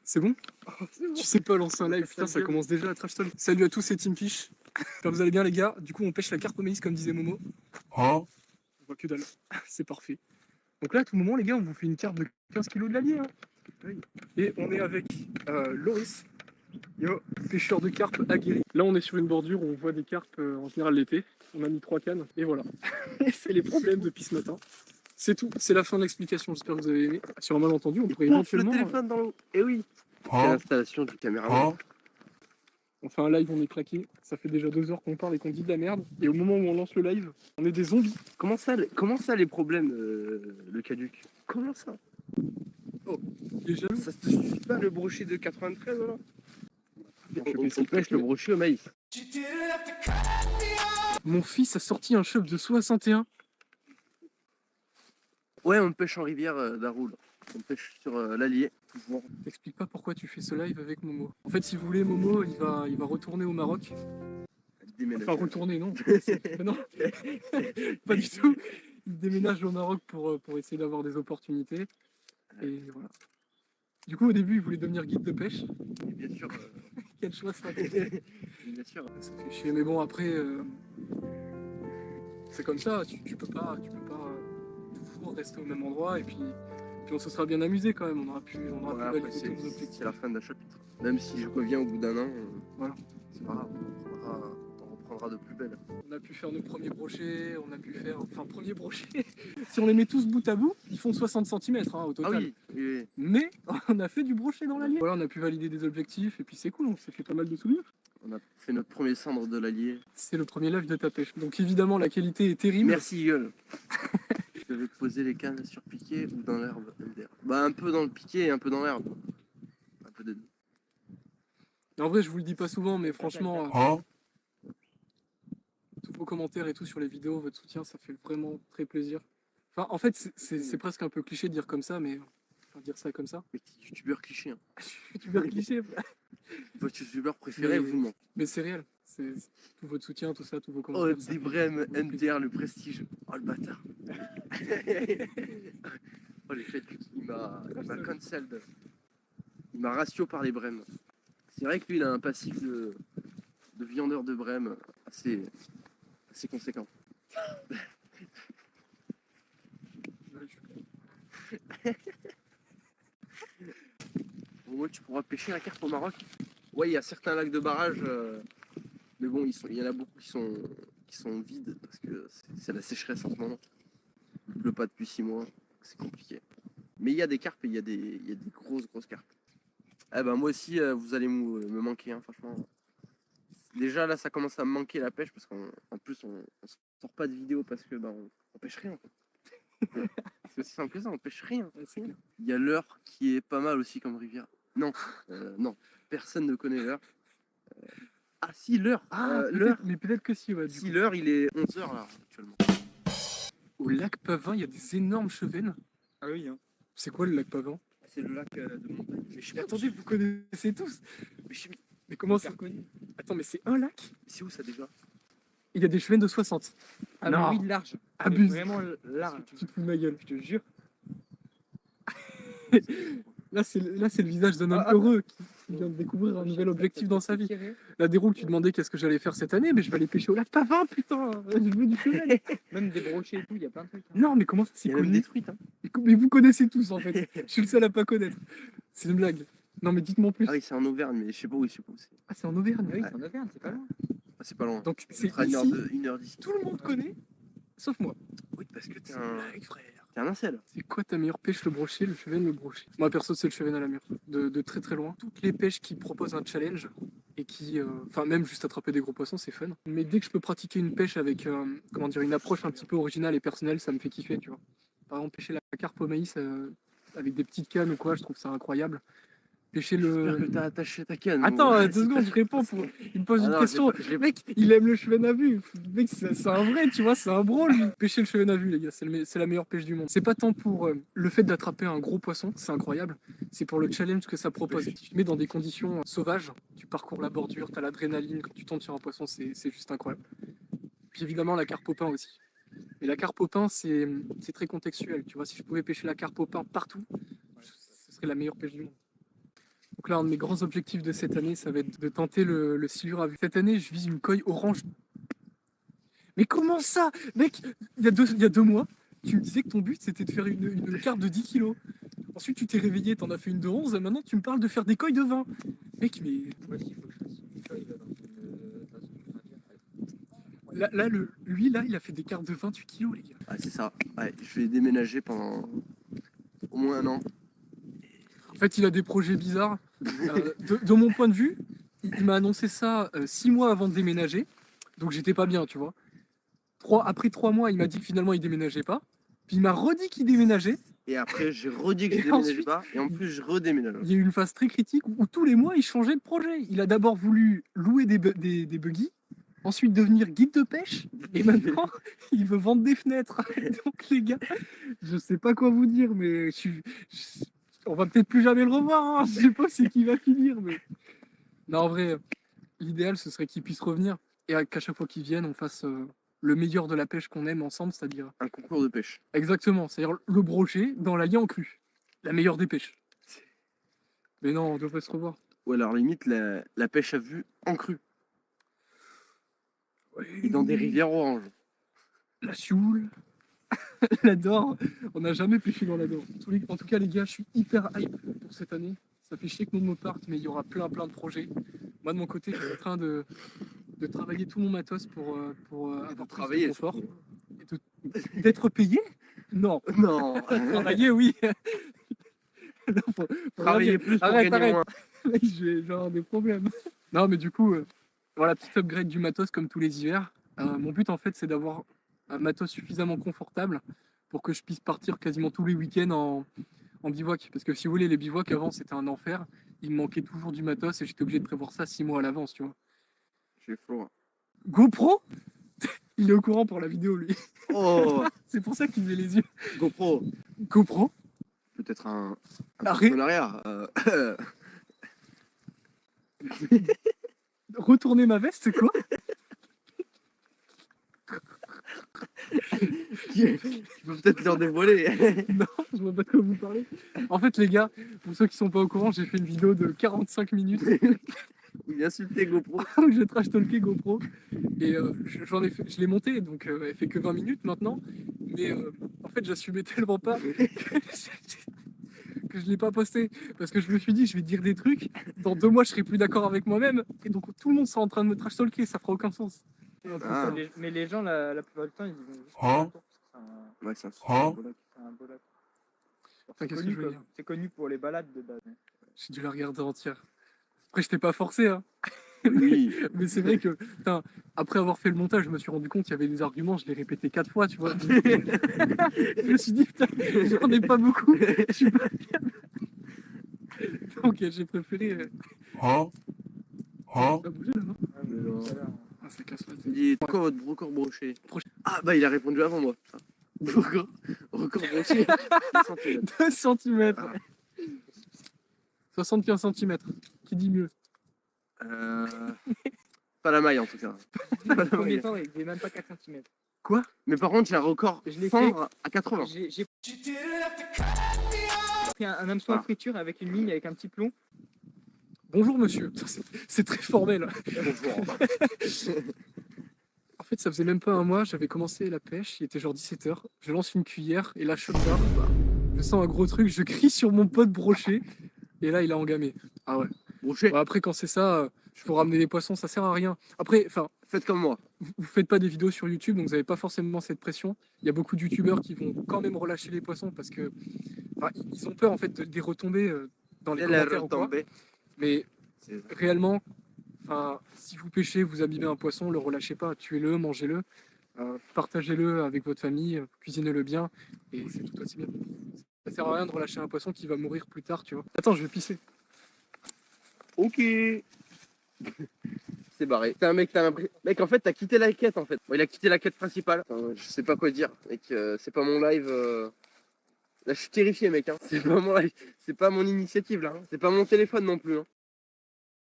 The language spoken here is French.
C'est bon? C'est bon. Tu sais pas lancer un live, putain, ça commence déjà à trash talk. Salut à tous, c'est Team Fish. J'espère que vous allez bien, les gars. Du coup, on pêche la carpe au maïs, comme disait Momo. On voit que dalle. C'est parfait. Donc là, à tout moment, les gars, on vous fait une carpe de 15 kilos de l'allier. Oui. Et on est avec Loris, pêcheur de carpe aguerri. Là, on est sur une bordure où on voit des carpes en général l'été. On a mis 3 cannes, et voilà. Et c'est les problèmes depuis ce matin. C'est tout, c'est la fin de l'explication, j'espère que vous avez aimé. Sur un malentendu, on pourrait éventuellement... Le téléphone dans l'eau. Eh oui. C'est l'installation du caméraman. On fait un live, on est claqué. Ça fait déjà 2 heures qu'on parle et qu'on dit de la merde. Et au moment où on lance le live, on est des zombies. Comment ça les problèmes, le caduc? Comment ça? Oh, il est jaloux. Ça te suffit pas le brochet de 93 là? On On pêche le brochet au maïs. Mon fils a sorti un chef de 61. Ouais, on pêche en rivière d'Aroul. On pêche sur l'Allier. Toujours. T'expliques pas pourquoi tu fais ce live avec Momo. En fait, si vous voulez, Momo, il va retourner au Maroc. Enfin, retourner, non. Non, pas du tout. Il déménage au Maroc pour essayer d'avoir des opportunités. Et voilà. Du coup, au début, il voulait devenir guide de pêche. Et bien sûr. Quel choix ça. Bien sûr. Ça fait chier, mais bon, après, c'est comme ça. Tu peux pas toujours rester au même endroit. Et puis on se sera bien amusé quand même. On aura pu valider tous nos objectifs. C'est la fin d'un chapitre. Même si je reviens au bout d'un an, voilà. C'est pas grave. On reprendra de plus belle. On a pu faire nos premiers brochets, on a pu faire... Enfin, premiers brochets, si on les met tous bout à bout, ils font 60 cm au total. Ah oui, oui. Mais on a fait du brochet dans l'Allier. Voilà, on a pu valider des objectifs et puis c'est cool, on s'est fait pas mal de souvenirs. On a fait notre premier cendre de l'Allier. C'est le premier live de ta pêche. Donc évidemment, la qualité est terrible. Merci Eagle. Je vais poser les cannes sur piquet ou dans l'herbe MDR. Bah un peu dans le piquet et un peu dans l'herbe. Un peu de deux. En vrai, je vous le dis pas souvent, mais franchement, tous vos commentaires et tout sur les vidéos, votre soutien, ça fait vraiment très plaisir. Enfin, en fait, c'est presque un peu cliché de dire comme ça, mais enfin, dire ça comme ça. Mais youtubeur cliché. Hein. Youtubeur cliché. Votre youtubeur préféré, vous ment. Mais c'est réel. C'est tout votre soutien, tout ça, tous vos Oh, commentaires. des brèmes MDR, le prestige. Oh le bâtard. Oh les fêtes, il m'a cancelled. Il m'a ratio par les brèmes. C'est vrai que lui, il a un passif de viandeur de brème assez conséquent. Au moins, tu pourras pêcher la carpe au Maroc. Ouais, il y a certains lacs de barrage, mais bon, il y en a beaucoup qui sont vides parce que c'est la sécheresse en ce moment. Il pleut pas depuis 6 mois, c'est compliqué. Mais il y a des carpes et il y a des grosses carpes. Eh ben moi aussi, vous allez me manquer, hein, franchement. Déjà là, ça commence à me manquer la pêche parce qu'en plus on sort pas de vidéo parce que on pêche rien. C'est aussi simple que ça, on pêche rien. Il y a l'Eure qui est pas mal aussi comme rivière. Non, non, personne ne connaît l'Eure. Ah si, l'Eure. L'Eure. Mais peut-être que si, ouais. Si l'Eure, il est 11h là actuellement. Au lac Pavin, il y a des énormes chevennes. Ah oui, hein. C'est quoi le lac Pavin? C'est le lac de montagne. Mais attendez, vous connaissez tous. Mais comment ça? Attends, mais c'est un lac? C'est où ça déjà? Il y a des chevennes de 60. Ah non, oui, large. abuse. Vraiment large. Tu te fous de ma gueule. Je te jure. Là, c'est le visage d'un homme heureux qui vient de découvrir un nouvel objectif dans sa vie. La déroule, tu demandais qu'est-ce que j'allais faire cette année, mais je vais aller pêcher au lac Pavin, putain. Je veux du cheval. Même des brochets et tout, il y a plein de trucs. Hein. Non, mais comment ça c'est Il y a même connu? des truites. Hein. Mais vous connaissez tous en fait. Je suis le seul à pas connaître. C'est une blague. Non, mais dites-moi en plus. Ah oui, c'est en Auvergne, mais je sais pas où, c'est. Ah, c'est en Auvergne. Ah oui, c'est en Auvergne, c'est pas loin. Ah, c'est pas loin. Donc c'est à ici. 1h d'ici. Tout le monde connaît, sauf moi. Oui, parce que t'es C'est une blague, frère. un incel. C'est quoi ta meilleure pêche, le brochet, le cheven, le brochet? Moi perso, c'est le cheven à la mûre, de très très loin. Toutes les pêches qui proposent un challenge et qui, enfin même juste attraper des gros poissons, c'est fun. Mais dès que je peux pratiquer une pêche avec, comment dire, une approche un petit peu originale et personnelle, ça me fait kiffer, tu vois. Par exemple, pêcher la carpe au maïs avec des petites cannes ou quoi, je trouve ça incroyable. Pêcher J'espère que le... t'as attaché ta canne. Attends, 2 secondes, je réponds pour... Il me pose une question. Mec, il aime le cheven à vue. Mec, c'est un vrai, tu vois, c'est un bro, lui. Pêcher le cheven à vue, les gars, c'est la meilleure pêche du monde. C'est pas tant pour le fait d'attraper un gros poisson, c'est incroyable. C'est pour le challenge que ça propose. Si tu te mets dans des conditions sauvages, tu parcours la bordure, t'as l'adrénaline, quand tu tombes sur un poisson, c'est juste incroyable. Puis évidemment, la carpe au pain aussi. Mais la carpe au pain, c'est très contextuel. Tu vois, si je pouvais pêcher la carpe au pain partout, ce serait la meilleure pêche du monde. Donc Donc là, un de mes grands objectifs de cette année, ça va être de tenter le silure à vue. Cette année, je vise une coille orange. Mais comment ça? Mec, il y a 2 mois, tu me disais que ton but, c'était de faire une carte de 10 kilos. Ensuite, tu t'es réveillé, t'en as fait une de 11, et maintenant, tu me parles de faire des coilles de 20. Mec, mais Moi, s'il faut que je fasse une feuille là, dans une lui, il a fait des cartes de 28 kilos, les gars. Ah, c'est ça. Ouais, je vais déménager pendant au moins 1 an. En fait, il a des projets bizarres. De mon point de vue, il m'a annoncé ça 6 mois avant de déménager. Donc, j'étais pas bien, tu vois. Après 3 mois, il m'a dit que finalement, il déménageait pas. Puis, il m'a redit qu'il déménageait. Et après, j'ai redit que je Et déménageais ensuite, pas. Et en plus, je redéménage. Il y a eu une phase très critique où tous les mois, il changeait de projet. Il a d'abord voulu louer des buggy, ensuite devenir guide de pêche, et maintenant, il veut vendre des fenêtres. Donc, les gars, je sais pas quoi vous dire, mais on va peut-être plus jamais le revoir. Hein. Je sais pas c'est qui va finir, mais non, en vrai, l'idéal, ce serait qu'il puisse revenir et qu'à chaque fois qu'il vienne, on fasse le meilleur de la pêche qu'on aime ensemble, c'est-à-dire Un concours de pêche. exactement, c'est-à-dire le brochet dans la ligne en crue, la meilleure des pêches. Mais non, on devrait se revoir. Ou alors, limite, la pêche à vue en crue. Et dans des rivières oranges. La Sioule, la Dore. On n'a jamais pêché dans la Dore. En tout cas, les gars, je suis hyper hype pour cette année. Ça fait chier que mon me parte, mais il y aura plein de projets. Moi, de mon côté, je suis en train de travailler tout mon matos pour avoir plus de travailler, confort. D'être payé? Non. Non. Travailler, oui. Non, faut Travailler plus pour arrête, gagner moins. Mec, je vais avoir des problèmes. Non, mais du coup, voilà, petit upgrade du matos comme tous les hivers. Mon but, en fait, c'est d'avoir un matos suffisamment confortable pour que je puisse partir quasiment tous les week-ends en bivouac. Parce que si vous voulez, les bivouacs avant, c'était un enfer. Il me manquait toujours du matos et j'étais obligé de prévoir ça 6 mois à l'avance, tu vois. J'ai Florent. GoPro? Il est au courant pour la vidéo, lui. Oh, C'est pour ça qu'il met les yeux. GoPro. GoPro? Peut-être un Arrête. partenariat. Retourner ma veste, c'est quoi? Tu peux peut-être leur dévoiler. Non, je vois pas de quoi vous parlez. En fait, les gars, pour ceux qui sont pas au courant, j'ai fait une vidéo de 45 minutes Il insultait GoPro. où j'ai trash talké GoPro. Et je l'ai monté, donc elle fait que 20 minutes maintenant. Mais en fait, j'assumais tellement pas que je l'ai pas posté. Parce que je me suis dit, je vais dire des trucs. Dans 2 mois, je serai plus d'accord avec moi-même. Et donc, tout le monde sera en train de me trash talker. Ça fera aucun sens. Ah. Mais les gens, la plupart du temps, ils vont juste Hein faire un tour, parce que Ouais, c'est un c'est un beau lac. Enfin, qu'est-ce que je veux dire? C'est connu pour les balades de base. J'ai dû la regarder entière. Après, je t'ai pas forcé, hein. Oui. Mais c'est vrai que, putain, après avoir fait le montage, je me suis rendu compte qu'il y avait des arguments, je l'ai répété 4 fois, tu vois. Je me suis dit, putain, j'en ai pas beaucoup, je suis pas fiable. Donc j'ai préféré. Ça a bougé là, non? Mais non. Ah, ça casse la tête. Il dit quoi votre record broché? Broché. Ah bah il a répondu avant moi. Record broché. 2 cm. Ah. 75 cm. Qui dit mieux? Pas la maille en tout cas. Pas la Le premier maille. temps, il faisait même pas 4 cm. Mais par contre, il a un record Je l'ai fendre à 80. J'ai pris un hameçon à friture avec une ligne avec un petit plomb. Bonjour monsieur. Putain, c'est très formel. Bonjour. En fait, ça faisait même pas un mois, j'avais commencé la pêche, il était genre 17h. Je lance une cuillère et là, je je sens un gros truc, je crie sur mon pote brochet et là, il a engamé. Ah ouais. Broché. Bon, après, quand c'est ça, il faut ramener les poissons, ça sert à rien. Après, enfin, Faites comme moi. vous faites pas des vidéos sur YouTube, donc vous n'avez pas forcément cette pression. Il y a beaucoup de youtubeurs qui vont quand même relâcher les poissons parce que ils ont peur en fait des retombées dans les Elle est commentaires ou quoi. retombée. Mais C'est- réellement, si vous pêchez, vous abîmez un poisson, le relâchez pas, tuez-le, mangez-le, partagez-le avec votre famille, cuisinez-le bien, et c'est tout aussi bien. Ça sert à rien de relâcher un poisson qui va mourir plus tard, tu vois. Attends, je vais pisser. Ok. C'est barré. T'es un mec, mec, en fait, t'as quitté la quête en fait. Bon, il a quitté la quête principale. Enfin, je sais pas quoi dire. Mec, c'est pas mon live. Là, je suis terrifié, mec. Hein. C'est pas mon live. C'est pas mon initiative là. Hein. C'est pas mon téléphone non plus. Hein.